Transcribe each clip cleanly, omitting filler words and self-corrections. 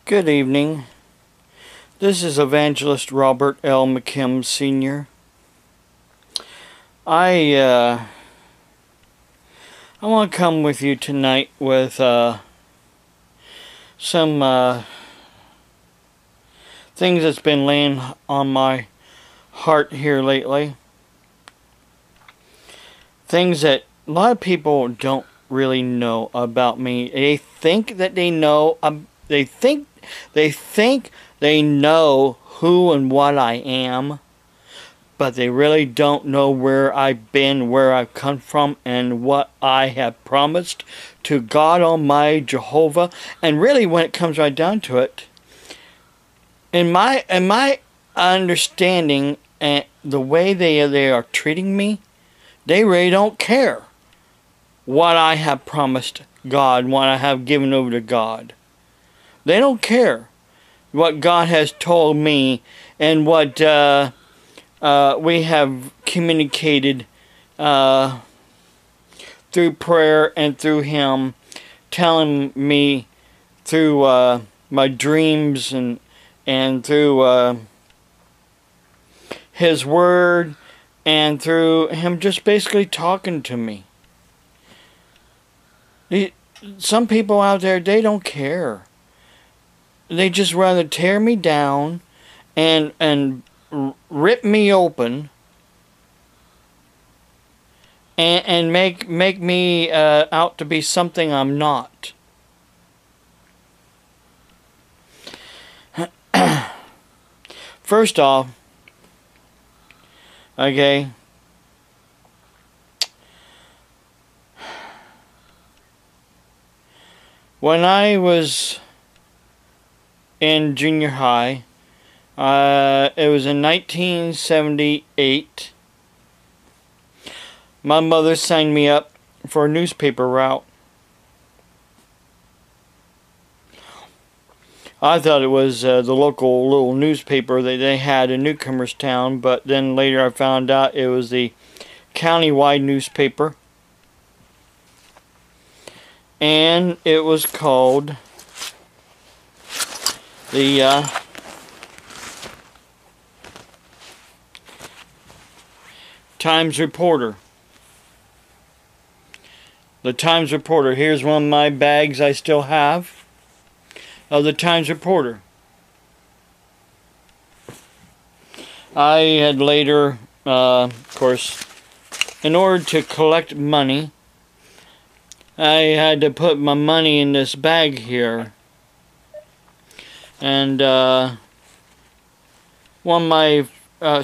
Good evening. This is Evangelist Robert L. McKim Sr. I want to come with you tonight with some things that's been laying on my heart here lately. Things that a lot of people don't really know about me. They think that they know. They think they know who and what I am, but they really don't know where I've been, where I've come from, and what I have promised to God Almighty Jehovah. And really, when it comes right down to it, in my understanding and the way they are treating me, they really don't care what I have promised God, what I have given over to God. They don't care what God has told me and what we have communicated through prayer and through Him, telling me through my dreams and through His Word and through Him just basically talking to me. Some people out there, they don't care. They just rather tear me down and rip me open and make me out to be something I'm not. First off, okay, when I was in junior high, it was in 1978, my mother signed me up for a newspaper route. I thought it was the local little newspaper that they had in Newcomerstown, but then later I found out it was the county-wide newspaper. And it was called the Times Reporter. The Times Reporter. Here's one of my bags I still have of the Times Reporter. I had later, of course, in order to collect money, I had to put my money in this bag here. And one of my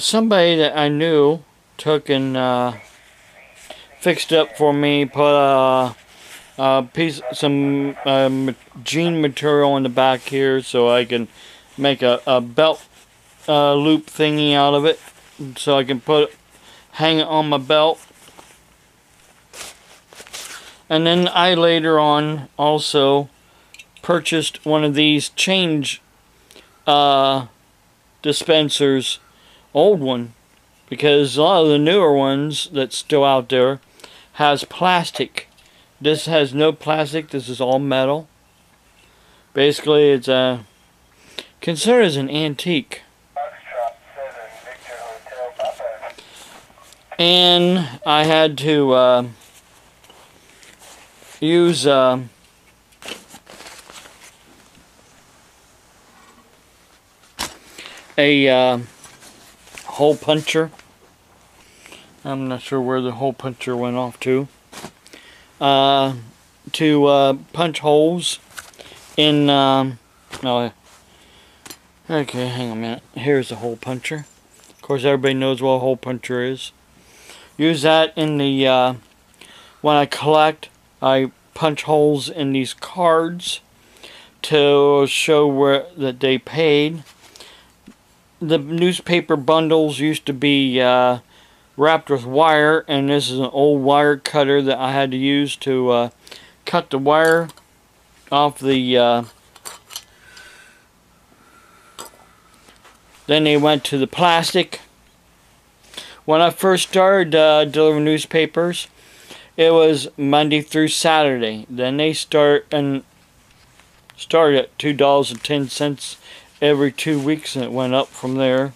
somebody that I knew took and fixed up for me, put a piece, some jean material in the back here, so I can make a belt loop thingy out of it, so I can hang it on my belt. And then I later on also purchased one of these change dispensers, old one, because a lot of the newer ones that's still out there has plastic. This has no plastic. This is all metal. Basically, it's considered as an antique. And I had to use a hole puncher. I'm not sure where the hole puncher went off to punch holes in oh, okay, hang on a minute. Here's the hole puncher. Of course, everybody knows what a hole puncher is. Use that in the when I collect, I punch holes in these cards to show where that they paid. The newspaper bundles used to be wrapped with wire, and this is an old wire cutter that I had to use to cut the wire off the then they went to the plastic. When I first started delivering newspapers, it was Monday through Saturday. Then they Started at $2.10 every 2 weeks, and it went up from there.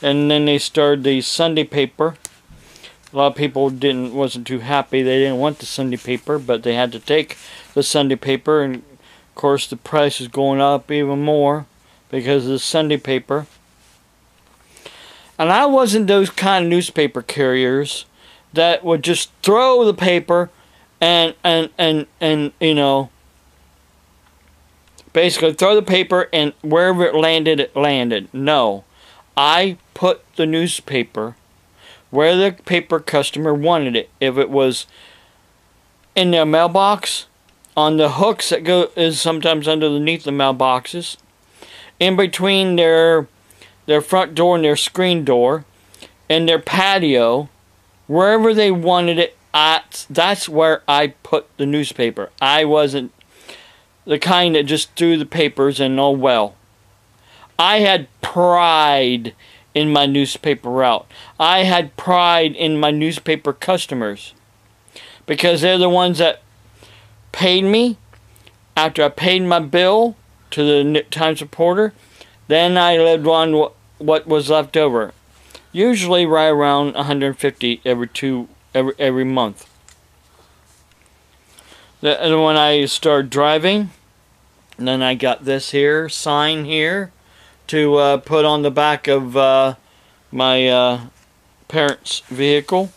And then they started the Sunday paper. A lot of people wasn't too happy. They didn't want the Sunday paper, but they had to take the Sunday paper, and of course the price is going up even more because of the Sunday paper. And I wasn't those kind of newspaper carriers that would just throw the paper and you know, basically throw the paper, and wherever it landed. No. I put the newspaper where the paper customer wanted it. If it was in their mailbox, on the hooks that is sometimes underneath the mailboxes, in between their front door and their screen door, in their patio, wherever they wanted it at, that's where I put the newspaper. I wasn't the kind that just threw the papers and oh well. I had pride in my newspaper route. I had pride in my newspaper customers, because they're the ones that paid me. After I paid my bill to the Times Reporter, then I lived on what was left over. Usually right around $150 every month. And when I started driving, then I got this here sign here to put on the back of my parents' vehicle.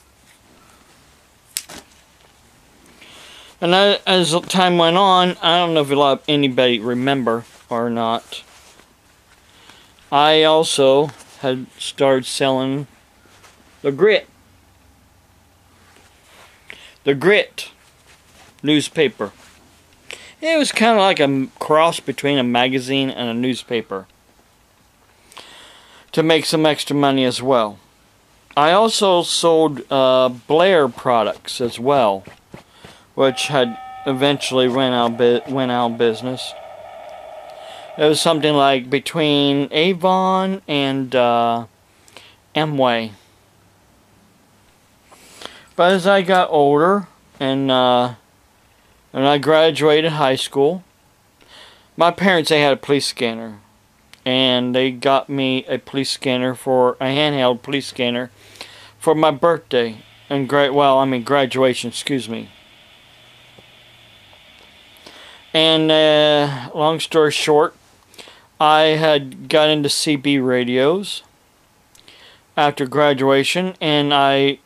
And as time went on, I don't know if anybody remember or not, I also had started selling the Grit. The Grit newspaper. It was kind of like a cross between a magazine and a newspaper, to make some extra money as well. I also sold Blair products as well, which had eventually went out of business. It was something like between Avon and Amway. But as I got older and I graduated high school, my parents, they had a police scanner, and they got me a handheld police scanner for my birthday and graduation, excuse me. And long story short, I had got into CB radios after graduation, and I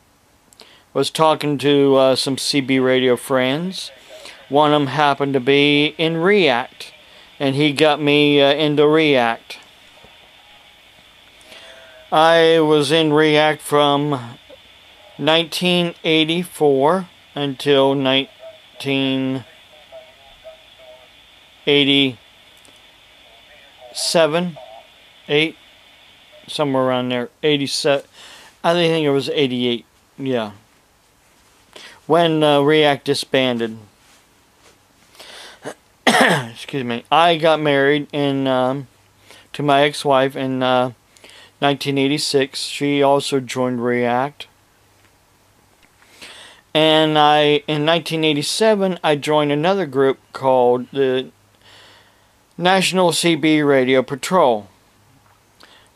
was talking to some CB radio friends. One of them happened to be in React, and he got me into React. I was in React from 1984 until 1987, 8, somewhere around there. 87, I think it was 88, yeah, when React disbanded. Excuse me. I got married to my ex-wife in 1986. She also joined React. And in 1987, I joined another group called the National CB Radio Patrol.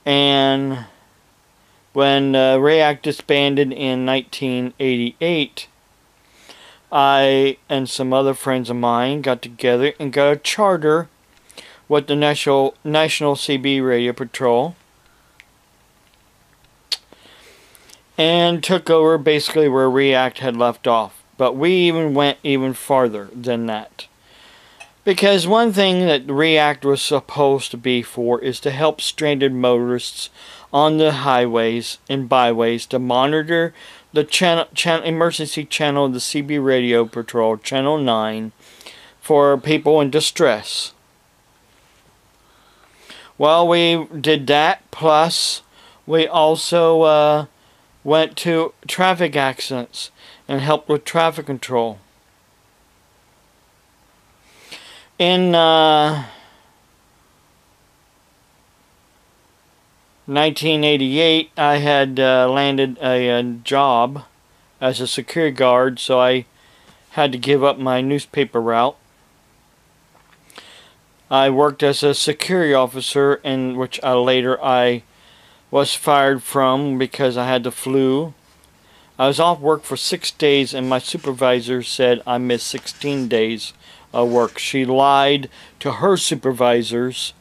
And when React disbanded in 1988, I and some other friends of mine got together and got a charter with the National CB Radio Patrol, and took over basically where React had left off. But we even went even farther than that, because one thing that React was supposed to be for is to help stranded motorists on the highways and byways, to monitor the emergency channel of the CB Radio Patrol, Channel 9, for people in distress. Well, we did that, plus we also went to traffic accidents and helped with traffic control. In 1988, I had landed a job as a security guard, so I had to give up my newspaper route. I worked as a security officer, in which I was fired from because I had the flu. I was off work for 6 days, and my supervisor said I missed 16 days of work. She lied to her supervisors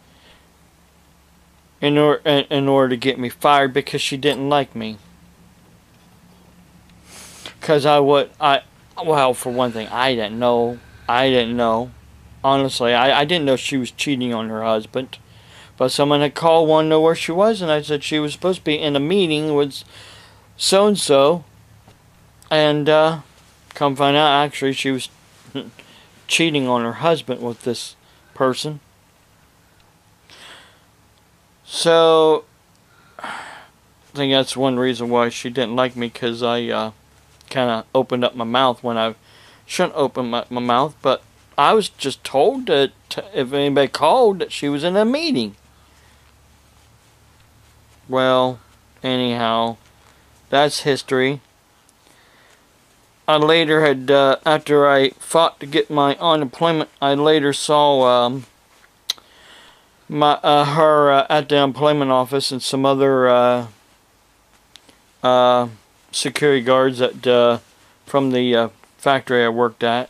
in order to get me fired because she didn't like me. Because well, for one thing, I didn't know. Honestly, I didn't know she was cheating on her husband. But someone had called, wanted to know where she was, and I said she was supposed to be in a meeting with so-and-so. And come find out, actually, she was cheating on her husband with this person. So, I think that's one reason why she didn't like me, because I kind of opened up my mouth when I shouldn't open my mouth. But I was just told that if anybody called, that she was in a meeting. Well, anyhow, that's history. I later had, after I fought to get my unemployment, I later saw her at the unemployment office, and some other security guards from the factory I worked at.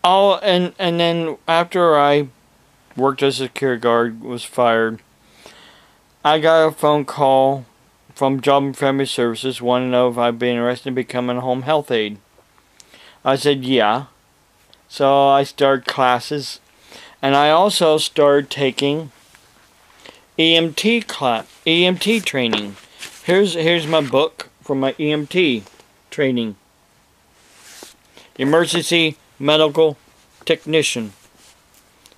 Oh, and then after I worked as a security guard, was fired, I got a phone call from Job and Family Services wanting to know if I'd be interested in becoming a home health aide. I said yeah. So I started classes, and I also started taking EMT training. Here's my book for my EMT training. Emergency Medical Technician.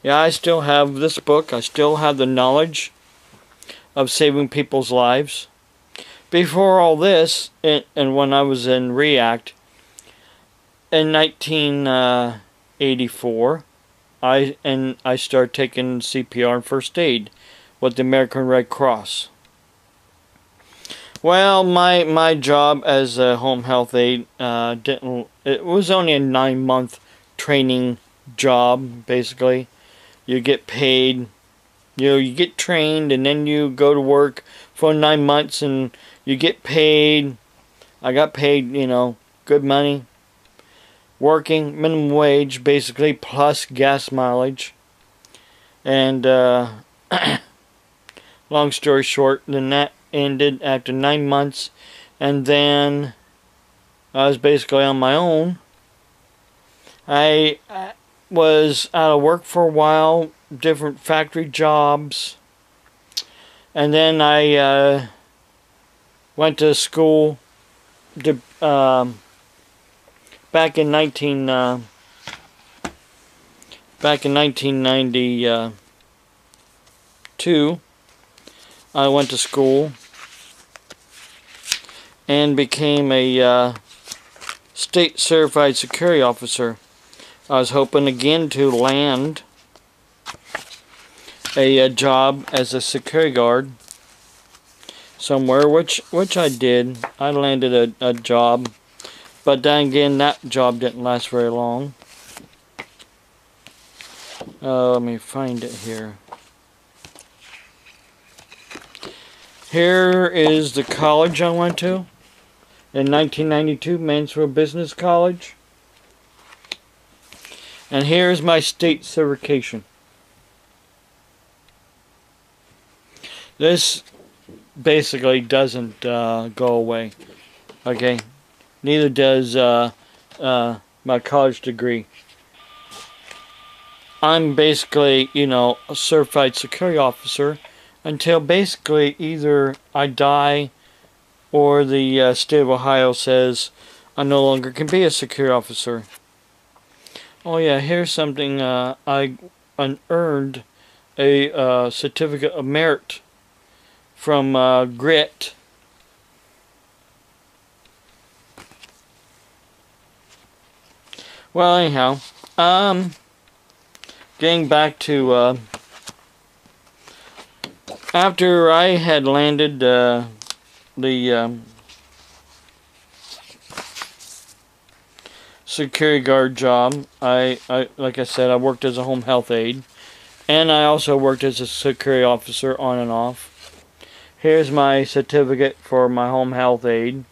Yeah, I still have this book. I still have the knowledge of saving people's lives. Before all this, and when I was in REACT, in 1984, I started taking CPR and first aid with the American Red Cross. Well, my job as a home health aide it was only a 9-month training job. Basically, you get paid. You get trained, and then you go to work for 9 months, and you get paid. I got paid, good money. Working minimum wage, basically, plus gas mileage. And long story short, then that ended after 9 months, and then I was basically on my own. I was out of work for a while, different factory jobs, and then I went to school to, back in 1992. I went to school and became a state certified security officer. I was hoping again to land a job as a security guard somewhere, which I did. I landed a job, but then again, that job didn't last very long. Let me find it here. Here is the college I went to in 1992, Mansfield Business College. And here's my state certification. This basically doesn't go away. Okay? Neither does my college degree. I'm basically, a certified security officer until basically either I die or the state of Ohio says I no longer can be a security officer. Oh yeah, here's something I earned a certificate of merit from GRIT. Well, anyhow, getting back to after I had landed security guard job. Like I said, I worked as a home health aide, and I also worked as a security officer on and off. Here's my certificate for my home health aide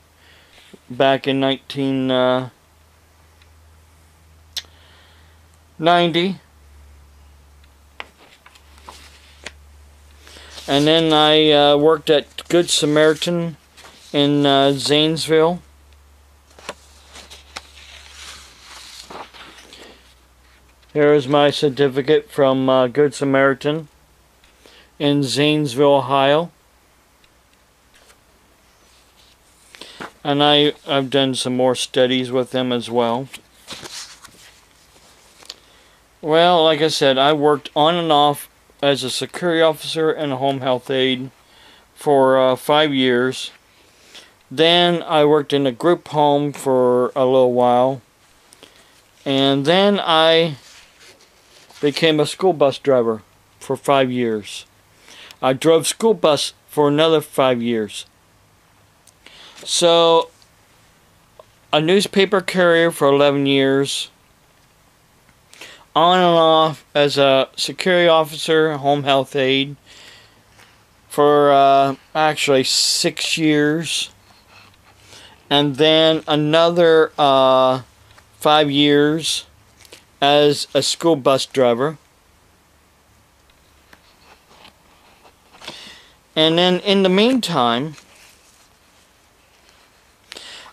back in 1990. And then I worked at Good Samaritan in Zanesville. Here is my certificate from Good Samaritan in Zanesville, Ohio. And I've done some more studies with them as well. Well, like I said, I worked on and off as a security officer and a home health aide for 5 years. Then I worked in a group home for a little while. And then I became a school bus driver for 5 years. I drove school bus for another 5 years. So, a newspaper carrier for 11 years. On and off as a security officer, home health aide for actually 6 years. And then another 5 years as a school bus driver. And then in the meantime,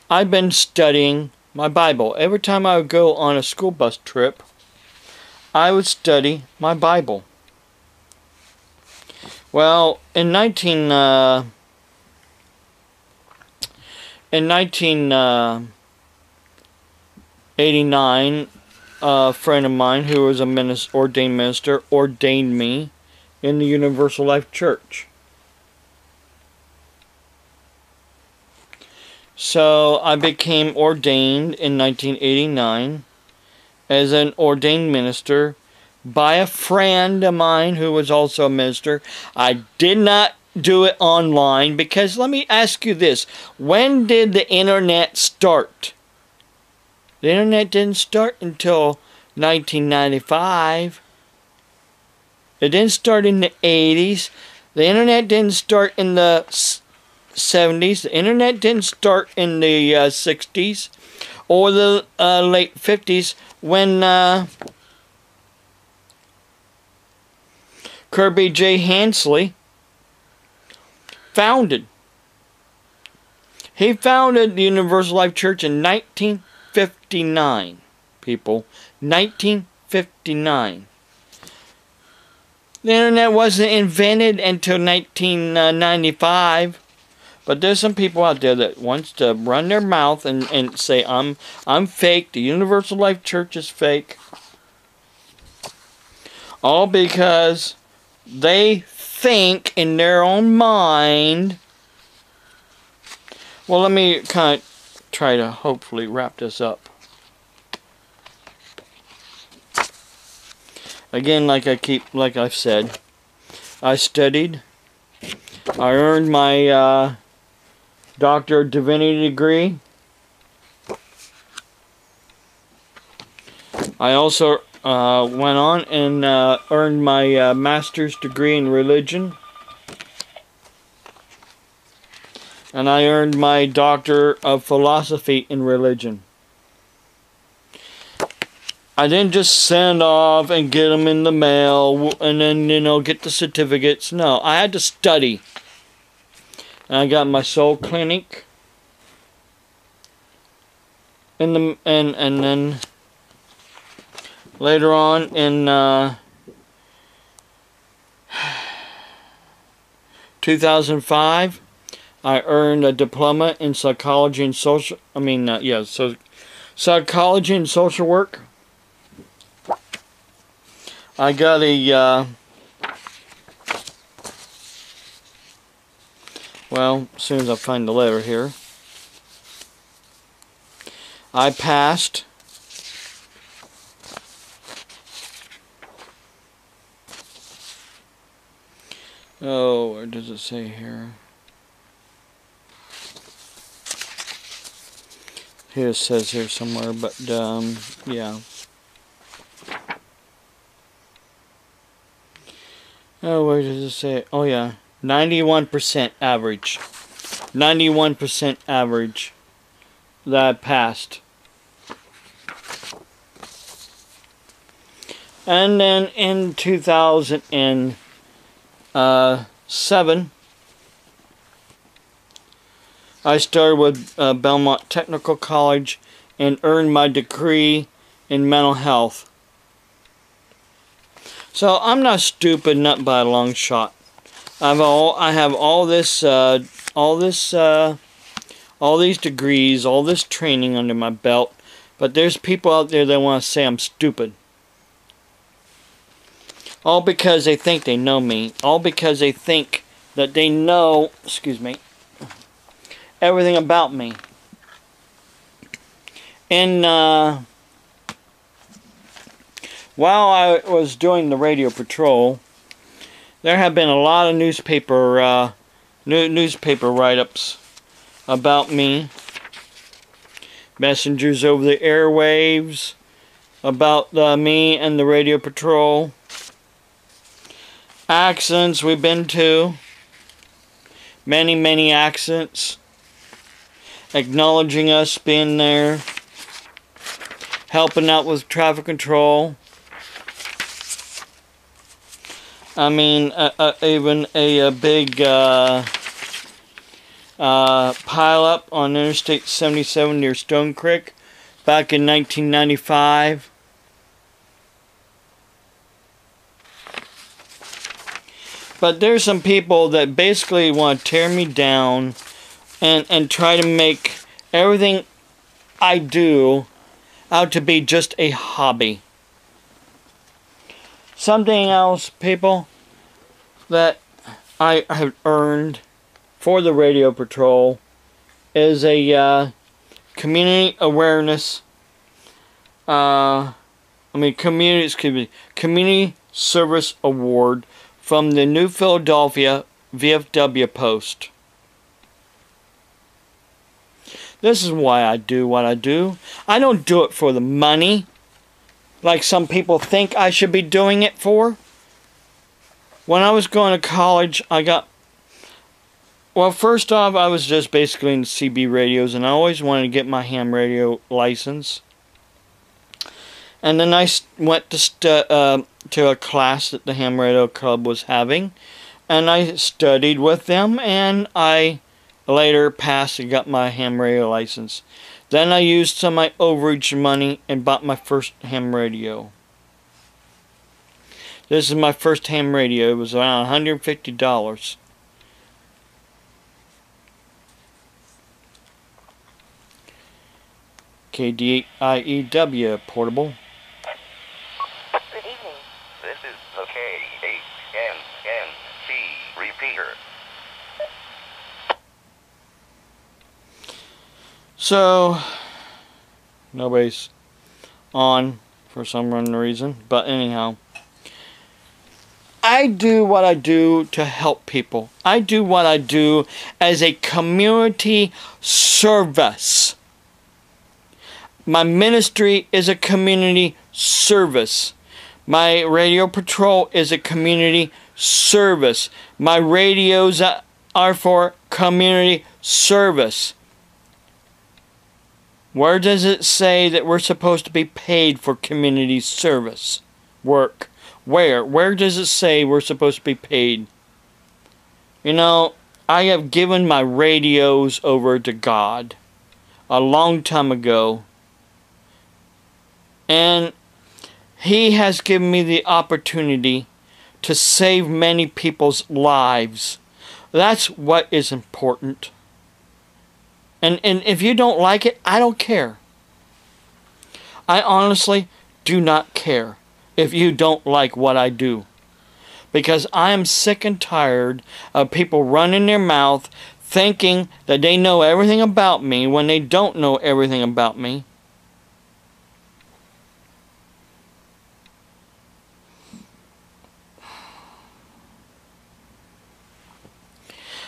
I've been studying my Bible. Every time I would go on a school bus trip, I would study my Bible. Well, in 1989, a friend of mine who was a ordained minister ordained me in the Universal Life Church. So I became ordained in 1989 as an ordained minister by a friend of mine who was also a minister. I did not do it online because let me ask you this. When did the internet start? The internet didn't start until 1995. It didn't start in the 80s. The internet didn't start in the 70s. The internet didn't start in the 60s or the late 50s when Kirby J. Hansley founded. He founded the Universal Life Church in 1959, people. 1959. The internet wasn't invented until 1995. But there's some people out there that wants to run their mouth and say, I'm fake, the Universal Life Church is fake. All because they think in their own mind. Well, let me kind of try to hopefully wrap this up. Again, like I've said, I studied. I earned my Doctor of Divinity degree. I also went on and earned my master's degree in religion. And I earned my Doctor of Philosophy in religion. I didn't just send off and get them in the mail and then, get the certificates. No, I had to study. And I got my soul clinic. And then later on in 2005, I earned a diploma in psychology and social. Psychology and social work. I got a well, as soon as I find the letter here. I passed. Oh, where does it say here? Here it says here somewhere, but yeah. Oh, where does it say? Oh yeah, 91% average. 91% average that I passed. And then in 2007, I started with Belmont Technical College and earned my degree in mental health. So I'm not stupid, not by a long shot. I have all these degrees, all this training under my belt, but there's people out there that want to say I'm stupid. All because they think they know me. All because they think that they know, excuse me, everything about me. And while I was doing the radio patrol, there have been a lot of newspaper write-ups about me. Messengers over the airwaves about me and the radio patrol. Accidents we've been to. Many accidents. Acknowledging us being there. Helping out with traffic control. I mean, even a big pile-up on Interstate 77 near Stone Creek back in 1995. But there's some people that basically want to tear me down and try to make everything I do out to be just a hobby. Something else, people, that I have earned for the radio patrol is a community awareness, community service award from the New Philadelphia VFW Post. This is why I do what I do. I don't do it for the money, like some people think I should be doing it for. When I was going to college, well, first off, I was just basically into CB radios, and I always wanted to get my ham radio license. And then I went to a class that the Ham Radio Club was having, and I studied with them, and I later passed and got my ham radio license. Then I used some of my overage money and bought my first ham radio. This is my first ham radio. It was around $150. KDIEW portable. Good evening. This is the KHNNC repeater. So, nobody's on for some reason, but anyhow. I do what I do to help people. I do what I do as a community service. My ministry is a community service. My radio patrol is a community service. My radios are for community service. Where does it say that we're supposed to be paid for community service work? Where does it say we're supposed to be paid? You know, I have given my radios over to God a long time ago. And He has given me the opportunity to save many people's lives. That's what is important. And if you don't like it, I don't care. I honestly do not care if you don't like what I do. Because I am sick and tired of people running their mouth thinking that they know everything about me when they don't know everything about me.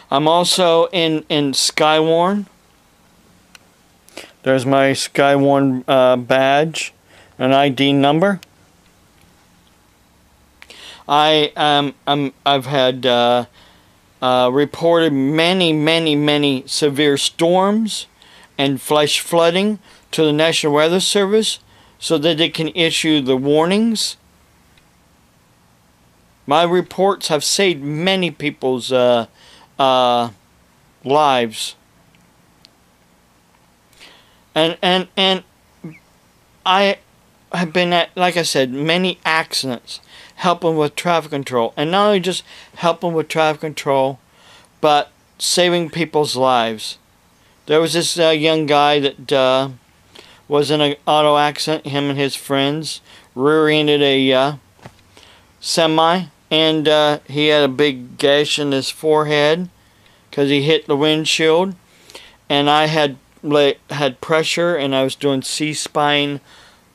I'm also in Skywarn. There's my Skywarn badge, an ID number. I've had reported many severe storms and flash flooding to the National Weather Service so that they can issue the warnings. My reports have saved many people's lives. And I have been at, like I said, many accidents helping with traffic control. And not only just helping with traffic control, but saving people's lives. There was this young guy that was in an auto accident. Him and his friends rear-ended a semi, and he had a big gash in his forehead because he hit the windshield. And I had pressure, and I was doing C-spine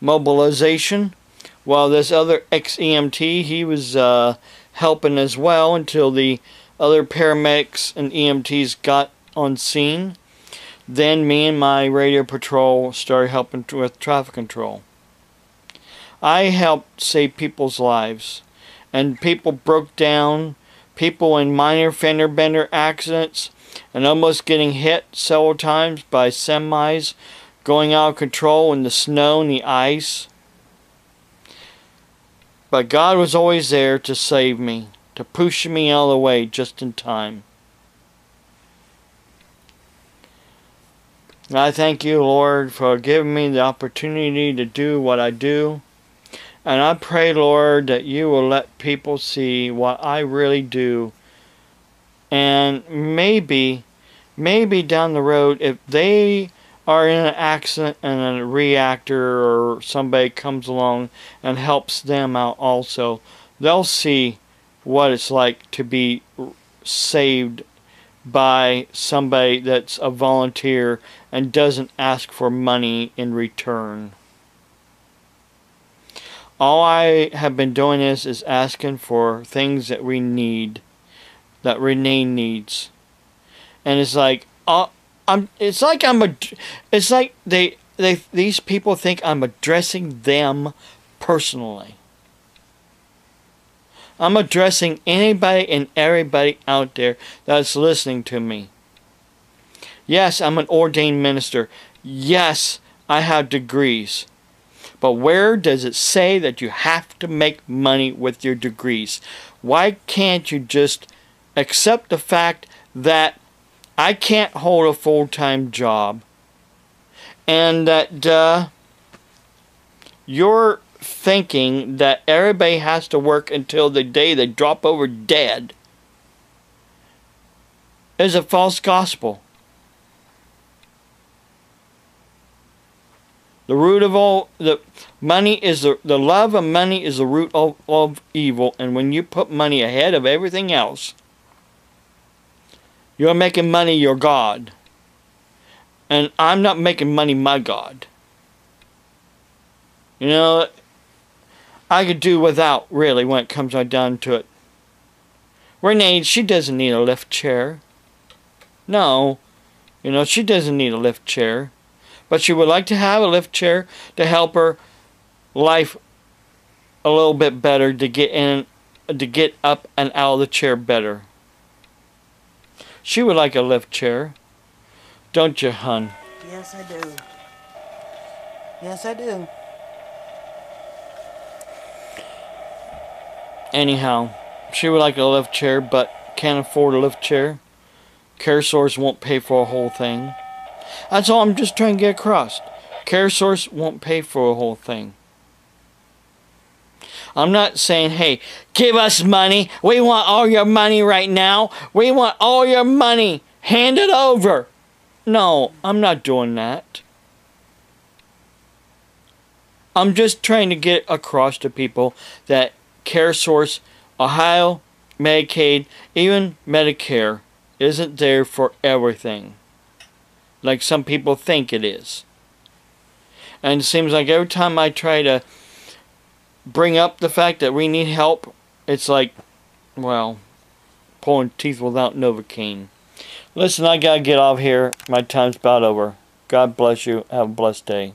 mobilization, while this other ex-EMT, he was helping as well until the other paramedics and EMTs got on scene. Then me and my radio patrol started helping with traffic control. I helped save people's lives, and people broke down, people in minor fender bender accidents, and almost getting hit several times by semis going out of control in the snow and the ice. But God was always there to save me, to push me out of the way just in time. And I thank you, Lord, for giving me the opportunity to do what I do. And I pray, Lord, that you will let people see what I really do. And maybe down the road, if they are in an accident and a reactor or somebody comes along and helps them out also, they'll see what it's like to be saved by somebody that's a volunteer and doesn't ask for money in return. All I have been doing is asking for things that we need, that Renee needs. And it's like, these people think I'm addressing them personally. I'm addressing anybody and everybody out there that's listening to me. Yes, I'm an ordained minister. Yes, I have degrees. But where does it say that you have to make money with your degrees? Why can't you just accept the fact that I can't hold a full-time job, and that you're thinking that everybody has to work until the day they drop over dead is a false gospel. The root of all the love of money is the root of evil, and when you put money ahead of everything else, you're making money your God. And I'm not making money my God. You know, I could do without, really, when it comes right down to it. Renee, she doesn't need a lift chair. No, you know, she doesn't need a lift chair. But she would like to have a lift chair to help her life a little bit better, to get up and out of the chair better. She would like a lift chair. Don't you, hun? Yes, I do. Yes, I do. Anyhow, she would like a lift chair, but can't afford a lift chair. CareSource won't pay for a whole thing. That's all I'm just trying to get across. CareSource won't pay for a whole thing. I'm not saying, hey, give us money. We want all your money right now. We want all your money. Hand it over. No, I'm not doing that. I'm just trying to get across to people that CareSource, Ohio, Medicaid, even Medicare isn't there for everything, like some people think it is. And it seems like every time I try to bring up the fact that we need help, it's like, well, pulling teeth without Novocaine. Listen, I gotta get off here. My time's about over. God bless you. Have a blessed day.